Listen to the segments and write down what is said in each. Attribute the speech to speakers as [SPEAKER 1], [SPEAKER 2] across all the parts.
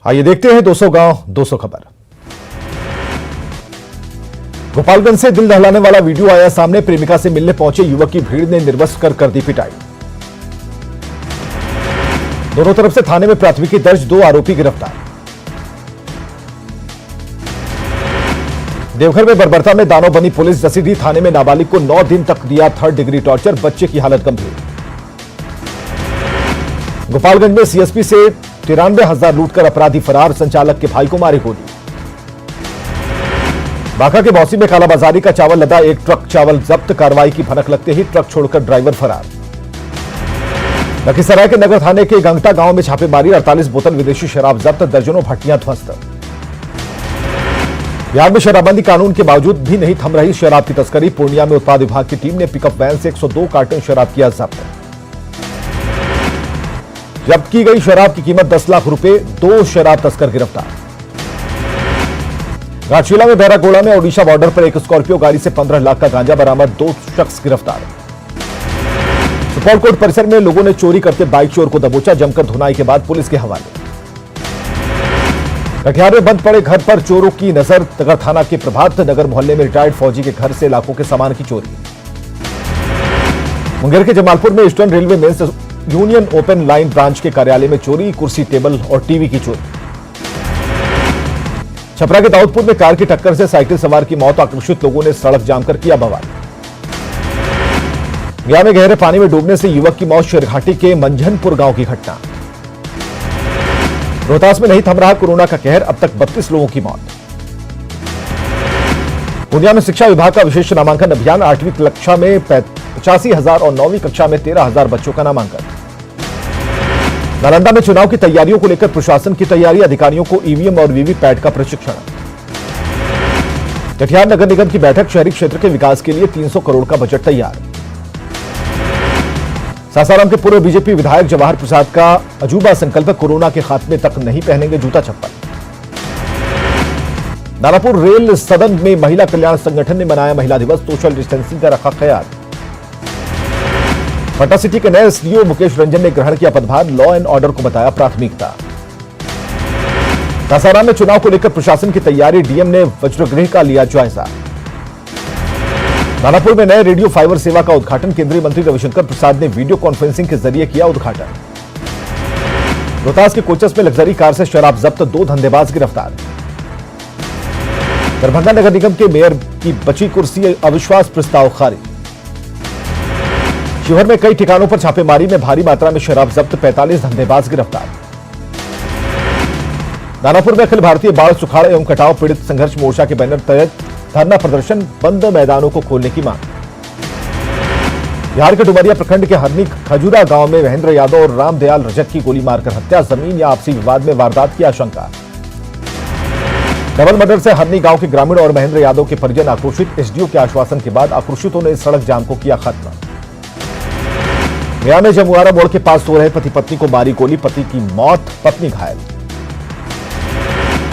[SPEAKER 1] आइए देखते हैं 200 गांव 200 खबर। गोपालगंज से दिल दहलाने वाला वीडियो आया सामने। प्रेमिका से मिलने पहुंचे युवक की भीड़ ने निर्वस्त्र कर दी पिटाई। दोनों तरफ से थाने में प्राथमिकी दर्ज, 2 आरोपी गिरफ्तार। देवघर में बर्बरता में दानव बनी पुलिस। जसीडीह थाने में नाबालिग को 9 दिन तक दिया 3rd डिग्री टॉर्चर, बच्चे की हालत गंभीर। गोपालगंज में सीएसपी से 93,000 लूटकर अपराधी फरार, संचालक के भाई को मारी गोली। बांका के बौसी में कालाबाजारी का चावल लदा एक ट्रक चावल जब्त, कार्रवाई की भनक लगते ही ट्रक छोड़कर ड्राइवर फरार। लखीसराय के नगर थाने के गंगटा गांव में छापेमारी, 48 बोतल विदेशी शराब जब्त, दर्जनों भट्टियां ध्वस्त। बिहार में शराबबंदी कानून के बावजूद भी नहीं थम रही शराब की तस्करी। पूर्णिया में उत्पाद विभाग की टीम ने पिकअप वैन से 102 कार्टन शराब किया जब्त। जब्त की गई शराब की कीमत 10 लाख रुपए, 2 शराब तस्कर गिरफ्तार। घाटशिला में बहरागोड़ा में ओडिशा बॉर्डर पर एक स्कॉर्पियो गाड़ी से 15 लाख का गांजा बरामद, 2 शख्स गिरफ्तार। सुप्रीम कोर्ट परिसर में लोगों ने चोरी करते बाइक चोर को दबोचा, जमकर धुनाई के बाद पुलिस के हवाले। कटिहार में बंद पड़े घर पर चोरों की नजर, नगर थाना के प्रभात नगर मोहल्ले में रिटायर्ड फौजी के घर से लाखों के सामान की चोरी। मुंगेर के जमालपुर में Eastern Railway Men's Union open line branch के कार्यालय में चोरी, कुर्सी टेबल और टीवी की चोरी। छपरा के दाऊदपुर में कार की टक्कर से साइकिल सवार की मौत, आक्रोशित लोगों ने सड़क जाम कर किया बवाल। गया में गहरे पानी में डूबने से युवक की मौत, शेरघाटी के मंझनपुर गांव की घटना। रोहतास में नहीं थम रहा कोरोना का कहर, अब तक 32 लोगों की मौत। पूर्णिया में शिक्षा विभाग का विशेष नामांकन अभियान, 8वीं कक्षा में 85,000 और 9वीं कक्षा में 13,000 बच्चों का नामांकन। नालंदा में चुनाव की तैयारियों को लेकर प्रशासन की तैयारी, अधिकारियों को ईवीएम और वीवीपैट का प्रशिक्षण। कटिहार नगर निगम की बैठक, शहरी क्षेत्र के विकास के लिए 300 करोड़ का बजट तैयार। सासाराम के पूर्व बीजेपी विधायक जवाहर प्रसाद का अजूबा संकल्प, कोरोना के खात्मे तक नहीं पहनेंगे जूता चप्पल। दानापुर रेल सदन में महिला कल्याण संगठन ने मनाया महिला दिवस, सोशल डिस्टेंसिंग का रखा ख्याल। पटना सिटी के नए एसडीओ मुकेश रंजन ने ग्रहण किया पदभार, लॉ एंड ऑर्डर को बताया प्राथमिकता। सासाराम में चुनाव को लेकर प्रशासन की तैयारी, डीएम ने वज्रगृह का लिया जायजा। दानापुर में नए रेडियो फाइबर सेवा का उद्घाटन, केंद्रीय मंत्री रविशंकर प्रसाद ने वीडियो कॉन्फ्रेंसिंग के जरिए किया उद्घाटन। रोहतास के कोचस में लग्जरी कार से शराब जब्त, 2 धंधेबाज गिरफ्तार। दरभंगा नगर निगम के मेयर की बची कुर्सी, अविश्वास प्रस्ताव खारिज। शिवहर में कई ठिकानों पर छापेमारी में भारी मात्रा में शराब जब्त, 45 धंधेबाज गिरफ्तार। दानापुर में अखिल भारतीय बाढ़ सुखाड़ एवं कटाव पीड़ित संघर्ष मोर्चा के बैनर तहत धरना प्रदर्शन, बंद मैदानों को खोलने की मांग। बिहार के डुमरिया प्रखंड के हरनी खजूरा गांव में महेंद्र यादव और रामदयाल रजक की गोली मारकर हत्या, जमीन या आपसी विवाद में वारदात की आशंका। डबल मर्डर से हरनी गांव के ग्रामीण और महेंद्र यादव के परिजन आक्रोशित, एसडीओ के आश्वासन के बाद आक्रोशितों ने सड़क जाम को किया खत्म। गया में जमुआरा मोड़ के पास सो रहे पति पत्नी को मारी गोली, पति की मौत, पत्नी घायल।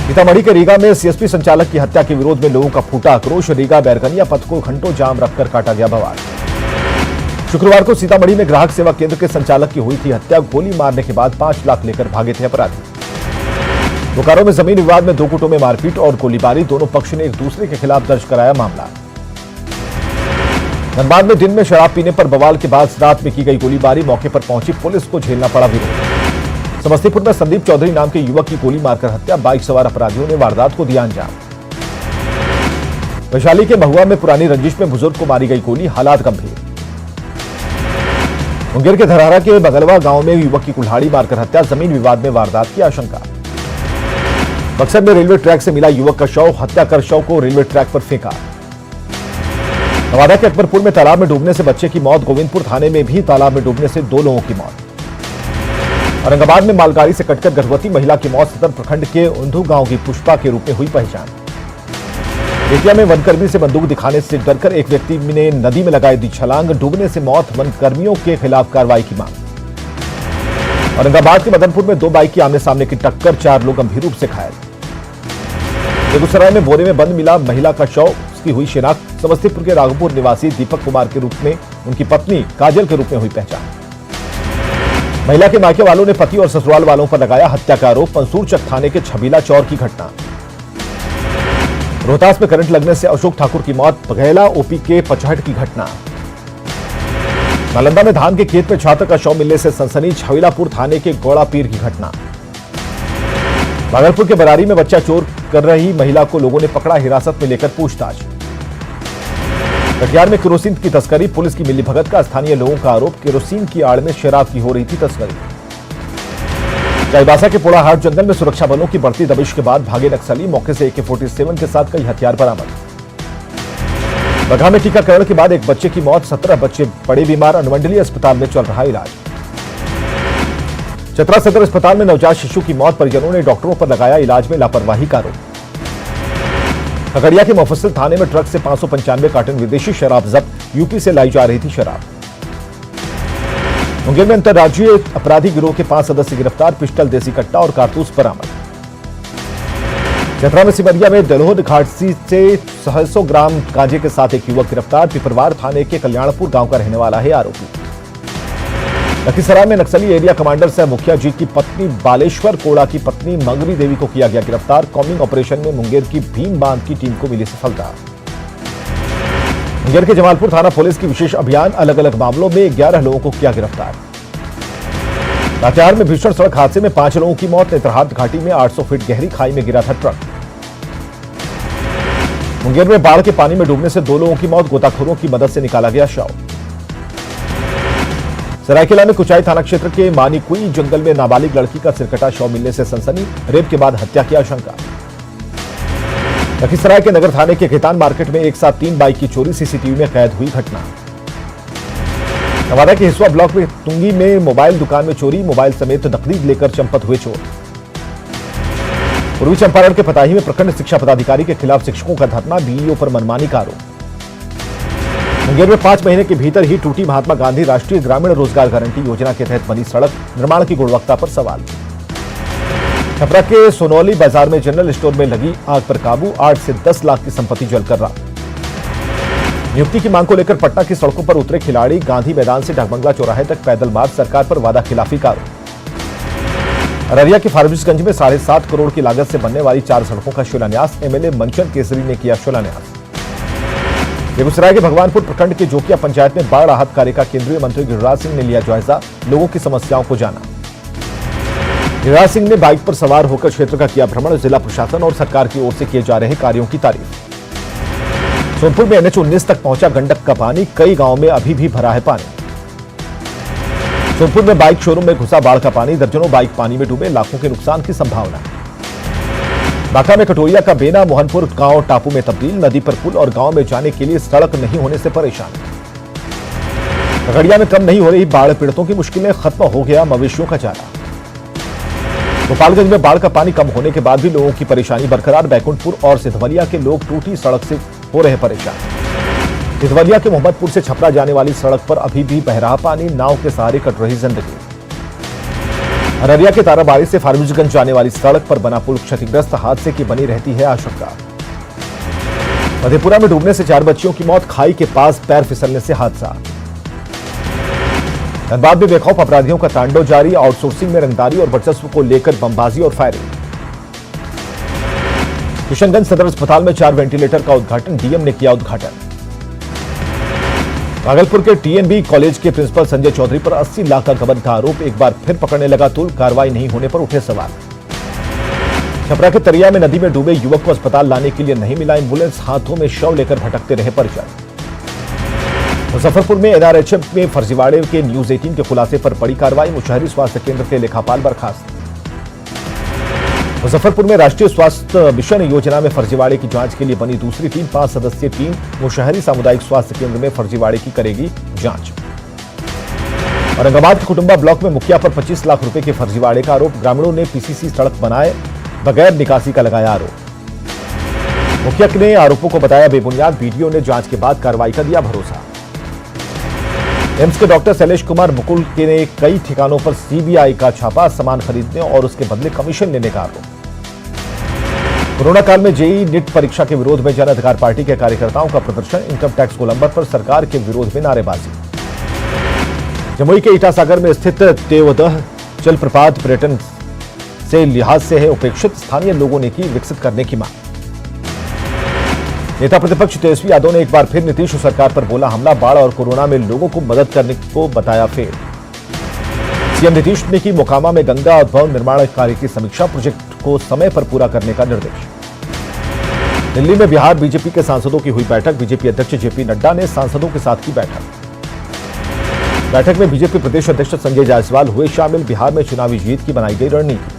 [SPEAKER 1] सीतामढ़ी के रीगा में सीएसपी संचालक की हत्या के विरोध में लोगों का फूटा आक्रोश, रीगा बैरगनिया पथ को घंटों जाम रखकर काटा गया बवाल। शुक्रवार को सीतामढ़ी में ग्राहक सेवा केंद्र के संचालक की हुई थी हत्या, गोली मारने के बाद 5 लाख लेकर भागे थे अपराधी। बोकारो में जमीन विवाद में 2 गुटों में मारपीट और गोलीबारी, दोनों पक्ष ने एक दूसरे के खिलाफ दर्ज कराया मामला। धनबाद में दिन में शराब पीने पर बवाल के बाद रात में की गई गोलीबारी, मौके पर पहुंची पुलिस को झेलना पड़ा विरोध। समस्तीपुर में संदीप चौधरी नाम के युवक की गोली मारकर हत्या, बाइक सवार अपराधियों ने वारदात को दिया अंजाम। वैशाली के महुआ में पुरानी रंजिश में बुजुर्ग को मारी गई गोली, हालात गंभीर। मुंगेर के धरहरा के बगलवा गांव में युवक की कुल्हाड़ी मारकर हत्या, जमीन विवाद में वारदात की आशंका। बक्सर में रेलवे ट्रैक से मिला युवक का शव, हत्या कर शव को रेलवे ट्रैक पर फेंका। नवादा के अकबरपुर में तालाब में डूबने से बच्चे की मौत, गोविंदपुर थाने में भी तालाब में डूबने से 2 लोगों की मौत। औरंगाबाद में मालगाड़ी से कटकर गर्भवती महिला की मौत, सदर प्रखंड के उंधू गांव की पुष्पा के रूप में हुई पहचान। बेतिया में वनकर्मी से बंदूक दिखाने से डरकर एक व्यक्ति ने नदी में लगाई दी छलांग, डूबने से मौत, वनकर्मियों के खिलाफ कार्रवाई की मांग। औरंगाबाद के मदनपुर में 2 बाइक की आमने सामने की टक्कर, 4 लोग गंभीर रूप से घायल। बेगूसराय में बोरे में बंद मिला महिला का शव, उसकी हुई शिनाख्त। समस्तीपुर के राघोपुर निवासी दीपक कुमार के रूप में उनकी पत्नी काजल के रूप में हुई पहचान। महिला के मायके वालों ने पति और ससुराल वालों पर लगाया हत्या का आरोप। मंसूरचक थाने के छबीला चौर की घटना। रोहतास में करंट लगने से अशोक ठाकुर की मौत। बघेला ओपी के पचहट की घटना। नालंदा में धान के खेत में छात्र का शव मिलने से सनसनी। छबीलापुर थाने के गौड़ा पीर की घटना। भागलपुर के बरारी में बच्चा चोर कर रही महिला को लोगों ने पकड़ा, हिरासत में लेकर पूछताछ। कटिहार में केरोसिन की तस्करी, पुलिस की मिलीभगत का स्थानीय लोगों का आरोप। केरोसिन की आड़ में शराब की हो रही थी तस्करी। चाईबासा के पोड़ाहाट जंगल में सुरक्षा बलों की बढ़ती दबिश के बाद भागे नक्सली, मौके से AK-47 के साथ कई हथियार बरामद। बगहा में टीकाकरण के बाद एक बच्चे की मौत, 17 बच्चे पड़े बीमार, अनुमंडलीय अस्पताल में चल रहा इलाज। चतरा सदर अस्पताल में नवजात शिशु की मौत, परिजनों ने डॉक्टरों पर लगाया इलाज में लापरवाही का आरोप। खगड़िया के मुफस्सिल थाने में ट्रक से 595 कार्टन विदेशी शराब जब्त, यूपी से लाई जा रही थी शराब। मुंगेर में अंतर्राज्यीय अपराधी गिरोह के 5 सदस्य गिरफ्तार, पिस्टल, देसी कट्टा और कारतूस बरामद। चतरा में सिमरिया में दलोद घाट से 600 ग्राम गांजे के साथ एक युवक गिरफ्तार। पिपरवार थाने के कल्याणपुर गांव का रहने वाला है आरोपी। लखीसराय में नक्सली एरिया कमांडर सह मुखिया जी की पत्नी बालेश्वर कोड़ा की पत्नी मंगरी देवी को किया गया गिरफ्तार। कॉम्बिंग ऑपरेशन में मुंगेर की भीम बांध की टीम को मिली सफलता। मुंगेर के जमालपुर थाना पुलिस की विशेष अभियान, अलग अलग मामलों में 11 लोगों को किया गिरफ्तार। लातेहार में भीषण सड़क हादसे में 5 लोगों की मौत। नेतरहाट घाटी में 800 फीट गहरी खाई में गिरा था ट्रक। मुंगेर में बाढ़ के पानी में डूबने से 2 लोगों की मौत, गोताखोरों की मदद से निकाला गया शव। सरायकेला में कुचाई थाना क्षेत्र के मानीकुई जंगल में नाबालिग लड़की का सिरकटा शव मिलने से सनसनी, रेप के बाद हत्या की आशंका। लखीसराय के नगर थाने के खेतान मार्केट में एक साथ 3 बाइक की चोरी, सीसीटीवी में कैद हुई घटना। नवादा के हिसुआ ब्लॉक में तुंगी में मोबाइल दुकान में चोरी, मोबाइल समेत नकदी लेकर चंपत हुए चोर। पूर्वी चंपारण के पताही में प्रखंड शिक्षा पदाधिकारी के खिलाफ शिक्षकों का धरना, बीईओ पर मनमानी का आरोप। मुंगेर में 5 महीने के भीतर ही टूटी महात्मा गांधी राष्ट्रीय ग्रामीण रोजगार गारंटी योजना के तहत बनी सड़क, निर्माण की गुणवत्ता पर सवाल। छपरा के सोनौली बाजार में जनरल स्टोर में लगी आग पर काबू, 8 से 10 लाख की संपत्ति जलकर राख। नियुक्ति की मांग को लेकर पटना की सड़कों पर उतरे खिलाड़ी, गांधी मैदान से डाकबंगला चौराहे तक पैदल मार्च, सरकार पर वादा खिलाफी का आरोप। अररिया के फारबिसगंज में 7.5 करोड़ की लागत से बनने वाली 4 सड़कों का शिलान्यास, एमएलए मंचन केसरी ने किया शिलान्यास। बेगूसराय के भगवानपुर प्रखंड के जोकिया पंचायत में बाढ़ राहत कार्य का केंद्रीय मंत्री गिरिराज सिंह ने लिया जायजा, लोगों की समस्याओं को जाना। गिरिराज सिंह ने बाइक पर सवार होकर क्षेत्र का किया भ्रमण, जिला प्रशासन और सरकार की ओर से किए जा रहे कार्यों की तारीफ। सोनपुर में NH-19 तक पहुंचा गंडक का पानी, कई गांवों में अभी भी भरा है पानी। सोनपुर में बाइक शोरूम में घुसा बाढ़ का पानी, दर्जनों बाइक पानी में डूबे, लाखों के नुकसान की संभावना। बांका में कटोरिया का बेना मोहनपुर गांव टापू में तब्दील, नदी पर पुल और गांव में जाने के लिए सड़क नहीं होने से परेशान। खगड़िया में कम नहीं हो रही बाढ़ पीड़ितों की मुश्किलें, खत्म हो गया मवेशियों का चारा। गोपालगंज में बाढ़ का पानी कम होने के बाद भी लोगों की परेशानी बरकरार, बैकुंठपुर और सिधवलिया के लोग टूटी सड़क से हो रहे परेशान। सिधवलिया के मोहम्मदपुर से छपरा जाने वाली सड़क पर अभी भी बह रहा पानी, नाव के सहारे कट रही जिंदगी। अररिया के ताराबाड़ी से फारबिसगंज जाने वाली सड़क पर बना पुल क्षतिग्रस्त, हादसे की बनी रहती है आशंका। मधेपुरा में डूबने से 4 बच्चियों की मौत, खाई के पास पैर फिसलने से हादसा। धनबाद में बेखौफ अपराधियों का तांडव जारी, आउटसोर्सिंग में रंगदारी और वर्चस्व को लेकर बमबाजी और फायरिंग। किशनगंज सदर अस्पताल में 4 वेंटिलेटर का उद्घाटन, डीएम ने किया उद्घाटन। भागलपुर के TNB कॉलेज के प्रिंसिपल संजय चौधरी पर 80 लाख का गबन का आरोप, एक बार फिर पकड़ने लगा तूल, कार्रवाई नहीं होने पर उठे सवाल। छपरा के तरिया में नदी में डूबे युवक को अस्पताल लाने के लिए नहीं मिला एम्बुलेंस, हाथों में शव लेकर भटकते रहे परिजन। मुजफ्फरपुर में NRHM में फर्जीवाड़े के न्यूज 18 के खुलासे पर बड़ी कार्रवाई, मुशहरी स्वास्थ्य केंद्र के लेखापाल बर्खास्त। मुजफ्फरपुर में राष्ट्रीय स्वास्थ्य मिशन योजना में फर्जीवाड़े की जांच के लिए बनी दूसरी टीम, 5 सदस्यीय टीम मुशहरी सामुदायिक स्वास्थ्य केंद्र में फर्जीवाड़े की करेगी जांच। औरंगाबाद के कुटुंबा ब्लॉक में मुखिया पर 25 लाख रुपए के फर्जीवाड़े का आरोप, ग्रामीणों ने PCC सड़क बनाए बगैर निकासी का लगाया आरोप। मुखिया ने आरोपों को बताया बेबुनियाद, BDO ने जांच के बाद कार्रवाई का दिया भरोसा। एम्स के डॉक्टर शैलेश कुमार मुकुल के ने कई ठिकानों पर CBI का छापा, सामान खरीदने और उसके बदले कमीशन लेने का आरोप। कोरोना काल में JEE नीट परीक्षा के विरोध में जन अधिकार पार्टी के कार्यकर्ताओं का प्रदर्शन, इनकम टैक्स गोलंबर पर सरकार के विरोध में नारेबाजी। जमुई के ईटासागर में स्थित तेवदह जलप्रपात पर्यटन से लिहाज से है उपेक्षित, स्थानीय लोगों ने की विकसित करने की मांग। नेता प्रतिपक्ष तेजस्वी यादव ने एक बार फिर नीतीश सरकार पर बोला हमला, बाढ़ और कोरोना में लोगों को मदद करने को बताया फेल। सीएम नीतीश ने की मोकामा में गंगा उद्भवन निर्माण कार्य की समीक्षा, प्रोजेक्ट को समय पर पूरा करने का निर्देश। दिल्ली में बिहार बीजेपी के सांसदों की हुई बैठक, बीजेपी अध्यक्ष जेपी नड्डा ने सांसदों के साथ की बैठक में बीजेपी प्रदेश अध्यक्ष संजय जायसवाल हुए शामिल, बिहार में चुनावी जीत की बनाई गई रणनीति।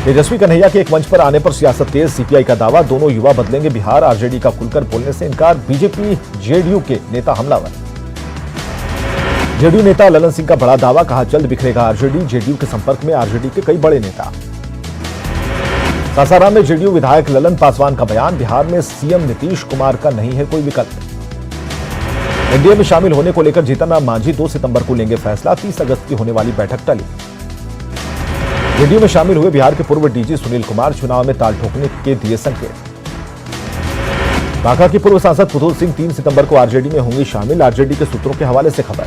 [SPEAKER 1] तेजस्वी कन्हैया के एक मंच पर आने पर सियासत तेज, सीपीआई का दावा दोनों युवा बदलेंगे बिहार, आरजेडी का खुलकर बोलने से इनकार, बीजेपी जेडीयू के नेता हमलावर। जेडीयू नेता ललन सिंह का बड़ा दावा, कहा जल्द बिखरेगा आरजेडी, जेडीयू के संपर्क में आरजेडी के कई बड़े नेता। सासाराम में जेडीयू विधायक ललन पासवान का बयान, बिहार में सीएम नीतीश कुमार का नहीं है कोई विकल्प। एनडीए में शामिल होने को लेकर जीतन राम मांझी 2 सितंबर को लेंगे फैसला, 30 अगस्त की होने वाली बैठक टली। जेडीयू में शामिल हुए बिहार के पूर्व डीजी सुनील कुमार, चुनाव में ताल ठोकने के दिए संकेत। बांका की पूर्व सांसद पुतुल सिंह 3 सितंबर को आरजेडी में होंगी शामिल, आरजेडी के सूत्रों के हवाले से खबर।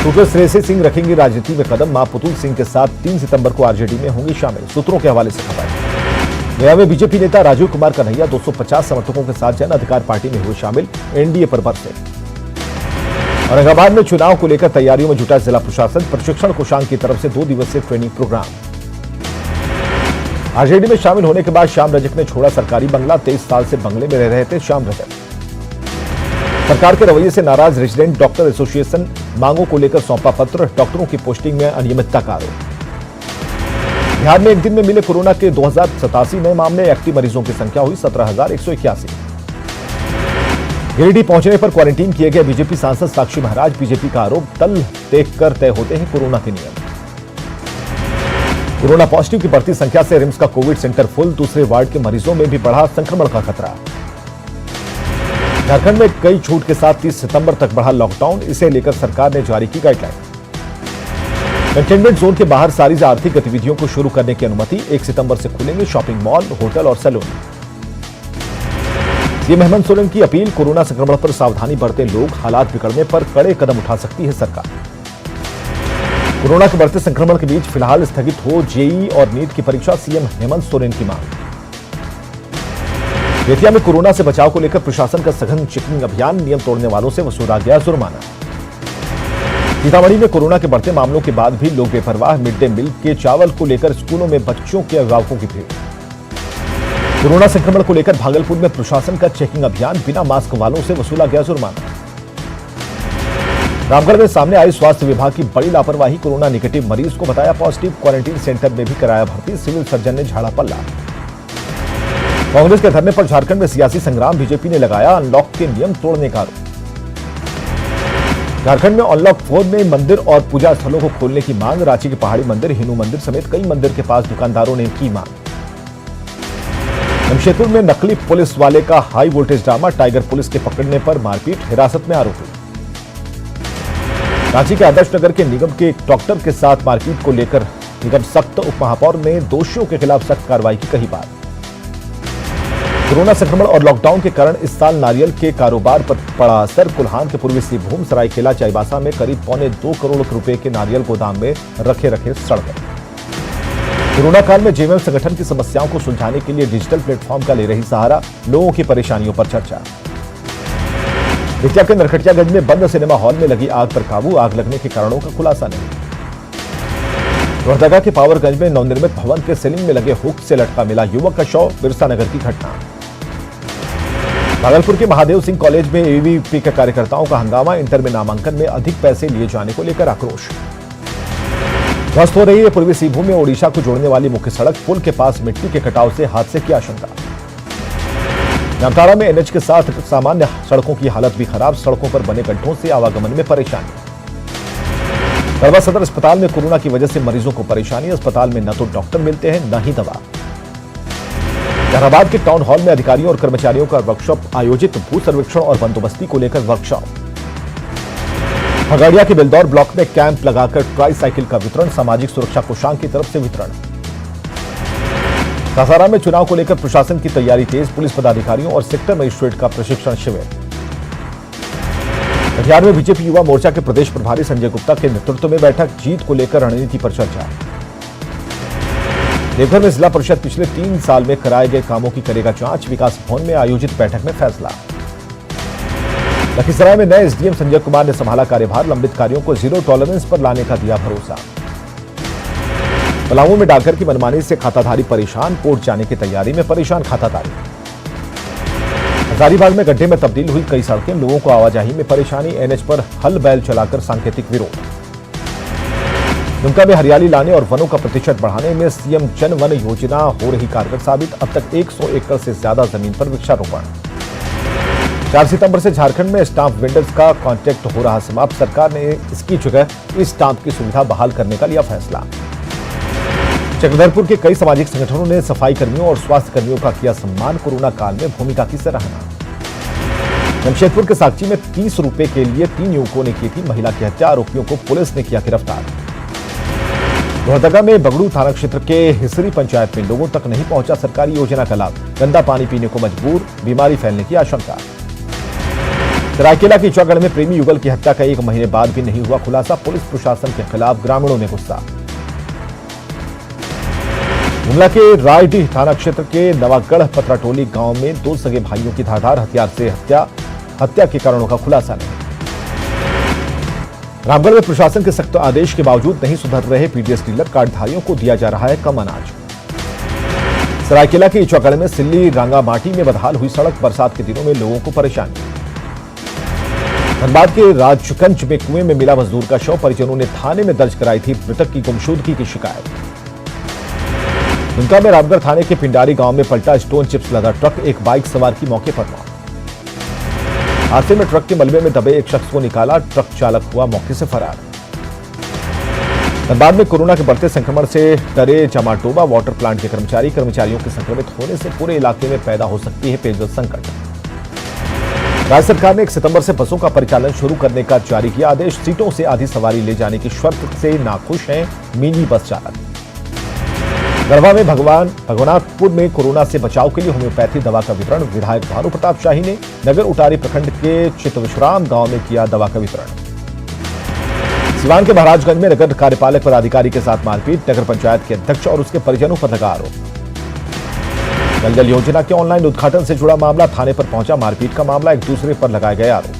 [SPEAKER 1] सूत्र श्रेयसी सिंह रखेंगी राजनीति में कदम, मां पुतुल सिंह के साथ 3 सितंबर को आरजेडी में होंगी शामिल, सूत्रों के हवाले से खबर। गया में बीजेपी नेता राजीव कुमार कन्हैया 250 समर्थकों के साथ जन अधिकार पार्टी में हुए शामिल, एनडीए पर बरसे। औरंगाबाद में चुनाव को लेकर तैयारियों में जुटा जिला प्रशासन, प्रशिक्षण कोषांग की तरफ से 2 दिवसीय ट्रेनिंग प्रोग्राम। आरजेडी में शामिल होने के बाद श्याम रजक ने छोड़ा सरकारी बंगला, 23 साल से बंगले में रह रहे थे श्याम रजक। सरकार के रवैये से नाराज रेजिडेंट डॉक्टर एसोसिएशन, मांगों को लेकर सौंपा पत्र, डॉक्टरों की पोस्टिंग में अनियमितता का आरोप। बिहार में एक दिन में मिले कोरोना के 2087 नए मामले, एक्टिव मरीजों की संख्या हुई 17,181। गिरिडीह पहुंचने पर क्वारंटीन किए गए बीजेपी सांसद साक्षी महाराज, बीजेपी का आरोप तल देखकर तय होते हैं कोरोना के नियम। कोरोना पॉजिटिव की बढ़ती संख्या से रिम्स का कोविड सेंटर फुल, दूसरे वार्ड के मरीजों में भी बढ़ा संक्रमण का खतरा। झारखंड में कई छूट के साथ 30 सितंबर तक बढ़ा लॉकडाउन, इसे लेकर सरकार ने जारी की गाइडलाइन। कंटेनमेंट जोन के बाहर सारी आर्थिक गतिविधियों को शुरू करने की अनुमति, 1 सितंबर से खुलेंगे शॉपिंग मॉल, होटल और सैलून। सीएम हेमंत सोरेन की अपील, कोरोना संक्रमण पर सावधानी बरते लोग, हालात बिगड़ने पर कड़े कदम उठा सकती है सरकार। कोरोना के बढ़ते संक्रमण के बीच फिलहाल स्थगित हो जेईई और नीट की परीक्षा, सीएम हेमंत सोरेन की मांग। बेतिया में कोरोना से बचाव को लेकर प्रशासन का सघन चेकिंग अभियान, नियम तोड़ने वालों से वसूला गया जुर्माना। सीतामढ़ी में कोरोना के बढ़ते मामलों के बाद भी लोग बेपरवाह, मिड डे मील के चावल को लेकर स्कूलों में बच्चों के अभिभावकों की भीड़। कोरोना संक्रमण को लेकर भागलपुर में प्रशासन का चेकिंग अभियान, बिना मास्क वालों से वसूला गया जुर्माना। रामगढ़ में सामने आई स्वास्थ्य विभाग की बड़ी लापरवाही, कोरोना नेगेटिव मरीज को बताया पॉजिटिव, क्वारंटीन सेंटर में भी कराया भर्ती, सिविल सर्जन ने झाड़ा पल्ला। कांग्रेस के धरने पर झारखंड में सियासी संग्राम, बीजेपी ने लगाया अनलॉक के नियम तोड़ने का आरोप। झारखंड में अनलॉक 4 में मंदिर और पूजा स्थलों को खोलने की मांग, रांची के पहाड़ी मंदिर, हिंदू मंदिर समेत कई मंदिर के पास दुकानदारों ने की मांग। जमशेदपुर में नकली पुलिस वाले का high voltage drama, tiger police के पकड़ने पर मारपीट, हिरासत में आरोपी। रांची के आदर्श नगर के निगम के एक डॉक्टर के साथ मारपीट को लेकर निगम सख्त, उप महापौर ने दोषियों के खिलाफ सख्त कार्रवाई की कही बात। कोरोना संक्रमण और लॉकडाउन के कारण इस साल नारियल के कारोबार पर पड़ा असर, कुल्हान के पूर्वी सिंहभूम, सरायकेला, चाईबासा में करीब 2.25 करोड़ रुपए के नारियल गोदाम में रखे सड़ गए। कोरोना काल में जेएमएम संगठन की समस्याओं को सुलझाने के लिए डिजिटल प्लेटफॉर्म का ले रही सहारा, लोगों की परेशानियों पर चर्चा। बेतिया के नरकटियागंज में बंद सिनेमा हॉल में लगी आग पर काबू, आग लगने के कारणों का खुलासा नहीं। लोहरदगा के पावरगंज में नवनिर्मित भवन के सीलिंग में लगे हुक से लटका मिला युवक का शव, बिरसा नगर की घटना। भागलपुर के महादेव सिंह कॉलेज में एबीवीपी के कार्यकर्ताओं का हंगामा, इंटर में नामांकन में अधिक पैसे लिए जाने को लेकर आक्रोश। ध्वस्त हो रही है पूर्वी सिंहभूम में ओडिशा को जोड़ने वाली मुख्य सड़क, पुल के पास मिट्टी के कटाव से हादसे की आशंका। जामताड़ा में एनएच के साथ सामान्य सड़कों की हालत भी खराब, सड़कों पर बने गड्ढों से आवागमन में परेशानी। गढ़वा सदर अस्पताल में कोरोना की वजह से मरीजों को परेशानी, अस्पताल में न तो डॉक्टर मिलते हैं न ही दवा। जहानाबाद के टाउन हॉल में अधिकारियों और कर्मचारियों का वर्कशॉप आयोजित, भू सर्वेक्षण और बंदोबस्ती को लेकर वर्कशॉप। खगड़िया के बेलदौर ब्लॉक में कैंप लगाकर ट्राई साइकिल का वितरण, सामाजिक सुरक्षा कोषांग की तरफ से वितरण। सासाराम में चुनाव को लेकर प्रशासन की तैयारी तेज, पुलिस पदाधिकारियों और सेक्टर मजिस्ट्रेट का प्रशिक्षण शिविर। कटिहार में बीजेपी युवा मोर्चा के प्रदेश प्रभारी संजय गुप्ता के नेतृत्व में बैठक, जीत को लेकर रणनीति पर चर्चा। देवघर में जिला परिषद पिछले 3 साल में कराए गए कामों की करेगा जांच, विकास भवन में आयोजित बैठक में फैसला। लखीसराय में नए एसडीएम संजय कुमार ने संभाला कार्यभार, लंबित कार्यों को जीरो टॉलरेंस पर लाने का दिया भरोसा। पलामू में डाकघर की मनमानी से खाताधारी परेशान, कोर्ट जाने की तैयारी में परेशान खाताधारी। हजारीबाग में गड्ढे में तब्दील हुई कई सड़कें, लोगों को आवाजाही में परेशानी, एनएच पर हल बैल चलाकर सांकेतिक विरोध। दुमका में हरियाली लाने और वनों का प्रतिशत बढ़ाने में सीएम जन वन योजना हो रही कारगर साबित, अब तक 100 एकड़ से ज्यादा जमीन पर वृक्षारोपण। 4 सितंबर से झारखंड में स्टाम्प वेंडर्स का कॉन्ट्रैक्ट हो रहा समाप्त, सरकार ने इसकी जगह इस स्टाम्प की सुविधा बहाल करने का लिया फैसला। चक्रधरपुर के कई सामाजिक संगठनों ने सफाई कर्मियों और स्वास्थ्य कर्मियों का किया सम्मान, कोरोना काल में भूमिका की सराहना। जमशेदपुर के साकची में 30 रुपए के लिए 3 युवकों ने की थी महिला की हत्या, आरोपियों को पुलिस ने किया गिरफ्तार। लोहरदगा में बगड़ू थाना क्षेत्र के हिसरी पंचायत में लोगों तक नहीं पहुंचा सरकारी योजना का लाभ, गंदा पानी पीने को मजबूर, बीमारी फैलने की आशंका। सरायकेला के इचागढ़ में प्रेमी युगल की हत्या का 1 महीने बाद भी नहीं हुआ खुलासा, पुलिस प्रशासन के खिलाफ ग्रामीणों में गुस्सा। गुमला के रायडीह थाना क्षेत्र के नवागढ़ पतराटोली गांव में 2 सगे भाइयों की धारदार हथियार से हत्या के कारणों का खुलासा नहीं। रामगढ़ में प्रशासन के सख्त आदेश के बावजूद नहीं सुधर रहे पीडीएस डीलर, कार्डधारियों को दिया जा रहा है कम अनाज। सरायकेला के इचागढ़ में सिल्ली रांगामाटी में बदहाल हुई सड़क, बरसात के दिनों में लोगों को परेशानी। धनबाद के राजगंज में कुएं में मिला मजदूर का शव, परिजनों ने थाने में दर्ज कराई थी मृतक की गुमशुदगी की शिकायत। दुमका में रामगढ़ थाने के पिंडारी गांव में पलटा स्टोन चिप्स लदा ट्रक, एक बाइक सवार की मौके पर मौत। हादसे में ट्रक के मलबे में दबे एक शख्स को निकाला, ट्रक चालक हुआ मौके से फरार। धनबाद में कोरोना के बढ़ते संक्रमण से डरे जमाटोबा वाटर प्लांट के कर्मचारियों के संक्रमित होने से पूरे इलाके में पैदा हो सकती है पेयजल संकट। राज्य सरकार ने 1 सितंबर से बसों का परिचालन शुरू करने का जारी किया आदेश, सीटों से आधी सवारी ले जाने की शर्त से नाखुश हैं मिनी बस चालक। गढ़वा में भगवानाथपुर में कोरोना से बचाव के लिए होम्योपैथी दवा का वितरण, विधायक भानु प्रताप शाही ने नगर उटारी प्रखंड के चितविश्राम गांव में किया दवा का वितरण। सिवान के महाराजगंज में नगर कार्यपालक पदाधिकारी के साथ मारपीट, नगर पंचायत के अध्यक्ष और उसके परिजनों पर लगा आरोप। जल योजना के ऑनलाइन उद्घाटन से जुड़ा मामला, थाने पर पहुंचा मारपीट का मामला, एक दूसरे पर लगाए गए आरोप।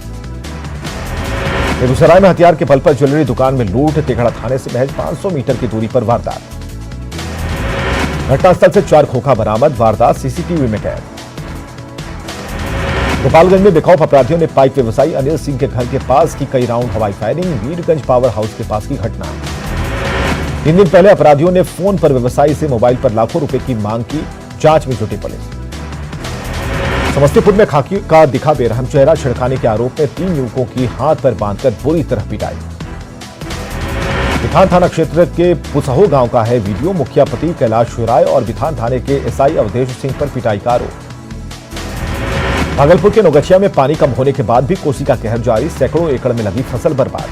[SPEAKER 1] बेगूसराय में हथियार के बल पर ज्वेलरी दुकान में लूट, तेघड़ा थाने से महज 500 मीटर की दूरी पर वारदात। घटनास्थल से 4 खोखा बरामद, वारदात सीसीटीवी में कैद। गोपालगंज में बेखौफ अपराधियों ने पाइप व्यवसायी अनिल सिंह के घर के पास की कई राउंड हवाई फायरिंग, वीरगंज पावर हाउस के पास की घटना। 3 दिन पहले अपराधियों ने फोन पर व्यवसायी से मोबाइल पर लाखों रुपए की मांग की, जांच में जुटी पुलिस। समस्तीपुर में खाकी का दिखा बेरहम चेहरा, छिड़काने के आरोप में 3 युवकों की हाथ पर बांधकर बुरी तरह पिटाई। बिथान थाना क्षेत्र के पुसहो गांव का है वीडियो, मुखिया पति कैलाश राय और बिथान थाने के एसआई अवधेश सिंह पर पिटाई का आरोप। भागलपुर के नौगछिया में पानी कम होने के बाद भी कोसी का कहर जारी, सैकड़ों एकड़ में लगी फसल बर्बाद।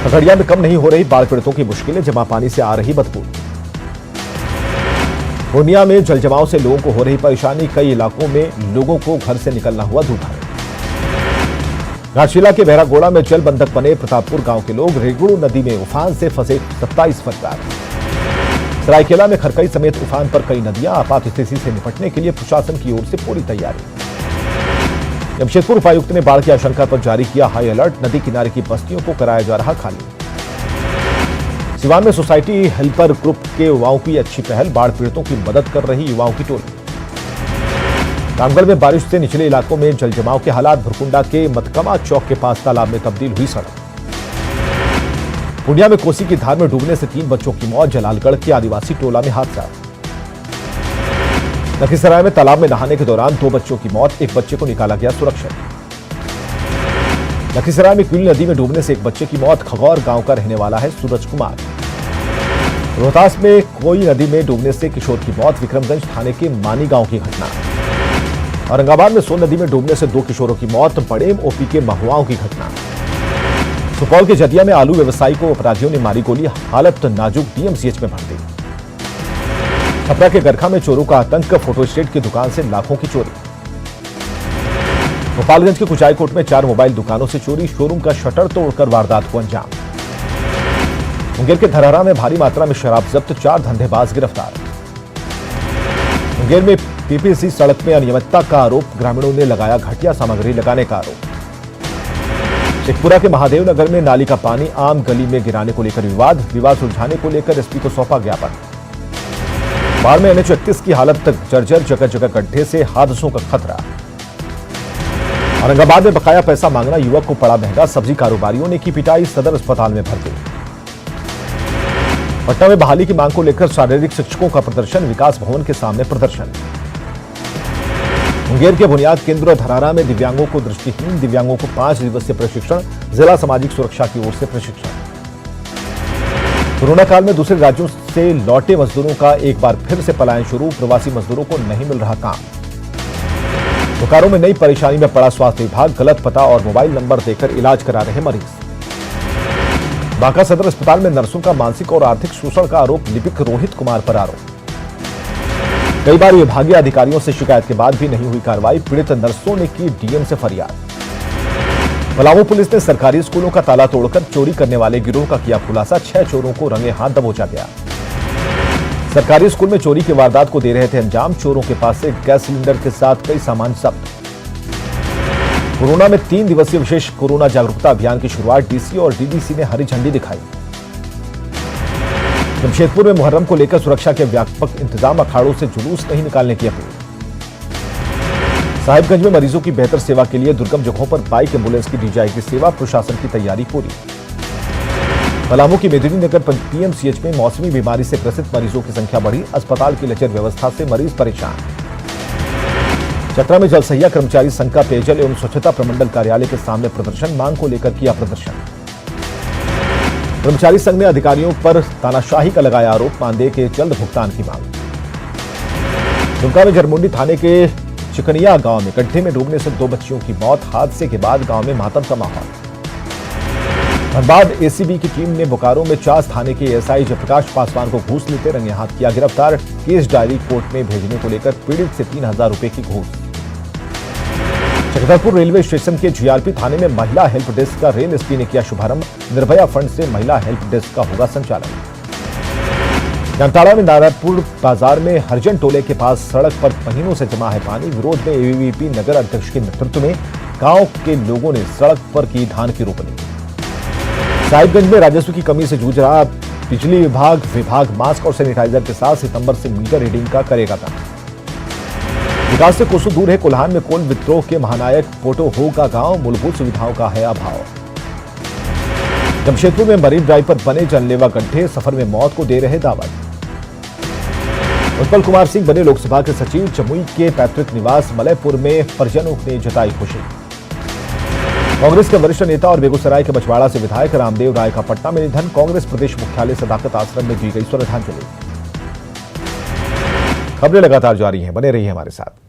[SPEAKER 1] खगड़िया में कम नहीं हो रही बाढ़ पीड़ितों की मुश्किलें, जमा पानी से आ रही बदबू। पूर्णिया में जलजमाव से लोगों को हो रही परेशानी, कई इलाकों में लोगों को घर से निकलना हुआ दूभर। घाटशिला के बहरागोड़ा में जल बंधक बने प्रतापपुर गांव के लोग, रेगुड़ू नदी में उफान से फंसे 27 फरियाद। सरायकेला में खरकई समेत उफान पर कई नदियां, आपात स्थिति से निपटने के लिए प्रशासन की ओर से पूरी तैयारी। जमशेदपुर उपायुक्त ने बाढ़ की आशंका पर जारी किया हाई अलर्ट, नदी किनारे की बस्तियों को कराया जा रहा खाली। सिवान में सोसाइटी हेल्पर ग्रुप के युवाओं की अच्छी पहल, बाढ़ पीड़ितों की मदद कर रही युवाओं की टोली। रामगढ़ में बारिश से निचले इलाकों में जलजमाव के हालात, भुरकुंडा के मतकमा चौक के पास तालाब में तब्दील हुई सड़क। पूर्णिया में कोसी की धार में डूबने से 3 बच्चों की मौत, जलालगढ़ के आदिवासी टोला में हादसा। लखीसराय में तालाब में नहाने के दौरान 2 बच्चों की मौत, एक बच्चे को निकाला गया सुरक्षित। लखीसराय में क्यूल नदी में डूबने से एक बच्चे की मौत, खगौर गांव का रहने वाला है सूरज कुमार। रोहतास में कोई नदी में डूबने से किशोर की मौत, विक्रमगंज थाने के मानी गांव की घटना। औरंगाबाद में सोन नदी में डूबने से 2 किशोरों की मौत, बड़ेम ओपी के महुआओं की घटना। सुपौल के जदिया में आलू व्यवसायी को अपराधियों ने मारी गोली, हालत नाजुक, डीएमसीएच में भर्ती। छपरा के गरखा में चोरों का आतंक, फोटोस्टेट की दुकान से लाखों की चोरी। गोपालगंज के कुचायकोट में 4 मोबाइल दुकानों से चोरी, शोरूम का शटर तोड़कर वारदात को अंजाम। मुंगेर के धरहरा में भारी मात्रा में शराब जब्त, 4 धंधेबाज गिरफ्तार। मुंगेर में पीपीसी सड़क में अनियमितता का आरोप, ग्रामीणों ने लगाया घटिया सामग्री लगाने का आरोप। शेखपुरा के महादेव नगर में नाली का पानी आम गली में गिराने को लेकर विवाद सुलझाने को लेकर एसपी को सौंपा ज्ञापन। बाढ़ में NH-31 की हालत तक जर्जर, जगह जगह गड्ढे से हादसों का खतरा। औरंगाबाद में बकाया पैसा मांगना युवक को पड़ा महंगा, सब्जी कारोबारियों ने की पिटाई, सदर अस्पताल में भर्ती। पटना में बहाली की मांग को लेकर शारीरिक शिक्षकों का प्रदर्शन, विकास भवन के सामने प्रदर्शन। मुंगेर के बुनियाद केंद्र धरहरा में दिव्यांगों को दृष्टिहीन दिव्यांगों को 5 दिवसीय प्रशिक्षण, जिला सामाजिक सुरक्षा की ओर से प्रशिक्षण। कोरोना काल में दूसरे राज्यों से लौटे मजदूरों का एक बार फिर से पलायन शुरू, प्रवासी मजदूरों को नहीं मिल रहा काम। बोकारो में नई परेशानी में पड़ा स्वास्थ्य विभाग, गलत पता और मोबाइल नंबर देकर इलाज करा रहे मरीज। बांका सदर अस्पताल में नर्सों का मानसिक और आर्थिक शोषण का आरोप, लिपिक रोहित कुमार पर आरोप। कई बार विभागीय अधिकारियों से शिकायत के बाद भी नहीं हुई कार्रवाई, पीड़ित नर्सों ने की डीएम से फरियाद। पलामू पुलिस ने सरकारी स्कूलों का ताला तोड़कर चोरी करने वाले गिरोह का किया खुलासा, 6 चोरों को रंगे हाथ दबोचा गया। सरकारी स्कूल में चोरी की वारदात को दे रहे थे अंजाम, चोरों के पास से गैस सिलेंडर के साथ कई सामान जब्त। कोरोना में 3 दिवसीय विशेष कोरोना जागरूकता अभियान की शुरुआत, डीसी और डीडीसी ने हरी झंडी दिखाई। जमशेदपुर में मुहर्रम को लेकर सुरक्षा के व्यापक इंतजाम, अखाड़ों से जुलूस नहीं निकालने की अपील। साहिबगंज में मरीजों की बेहतर सेवा के लिए दुर्गम जगहों पर बाइक एम्बुलेंस की दी जाएगी सेवा, प्रशासन की तैयारी पूरी। पलामू की मेदिनीनगर पीएमसीएच में मौसमी बीमारी से ग्रसित मरीजों की संख्या बढ़ी, अस्पताल की लचर व्यवस्था से मरीज परेशान। चतरा में जल सहिया कर्मचारी संघ का पेयजल एवं स्वच्छता प्रमंडल कार्यालय के सामने प्रदर्शन, मांग को लेकर किया प्रदर्शन। कर्मचारी संघ ने अधिकारियों पर तानाशाही का लगाया आरोप, मानदेय के जल्द भुगतान की मांग। दुमका में जरमुंडी थाने के चिकनिया गांव में गड्ढे में डूबने से 2 बच्चियों की मौत, हादसे के बाद गांव में मातम का माहौल। धनबाद एसीबी की टीम ने बोकारो में चास थाने के एसआई जयप्रकाश पासवान को घूस लेते रंगे हाथ किया गिरफ्तार, केस डायरी कोर्ट में भेजने को लेकर पीड़ित से 3000 रुपए की घूस। छतरपुर रेलवे स्टेशन के जीआरपी थाने में महिला हेल्प डेस्क का रेल एसपी ने किया शुभारंभ, निर्भया फंड से महिला हेल्प डेस्क का होगा संचालन। जामताड़ा में नारायणपुर बाजार में हरजन टोले के पास सड़क पर महीनों से जमा है पानी, विरोध में एबीवीपी नगर अध्यक्ष के नेतृत्व में गांव के लोगों ने सड़क पर की धान की रोपनी। साहिबगंज में राजस्व की कमी से जूझ रहा बिजली विभाग मास्क और सैनिटाइजर के साथ सितंबर से मीटर रीडिंग का करेगा काम। विकास से कोसों दूर है कोल्हान में कोल विद्रोह के महानायक पोटो हो का गांव, मूलभूत सुविधाओं का है अभाव। जमशेदपुर में मरीन ड्राइव पर बने जानलेवा गड्ढे, सफर में मौत को दे रहे दावत। उत्पल कुमार सिंह बने लोकसभा के सचिव, जमुई के पैतृक निवास मलयपुर में परिजनों ने जताई खुशी। कांग्रेस के वरिष्ठ नेता और बेगूसराय के बछवाड़ा से विधायक रामदेव राय का पटना में निधन, कांग्रेस प्रदेश मुख्यालय सदाकत आश्रम में दी गई श्रद्धांजलि। खबरें लगातार जारी हैं, बने रहिए हमारे साथ।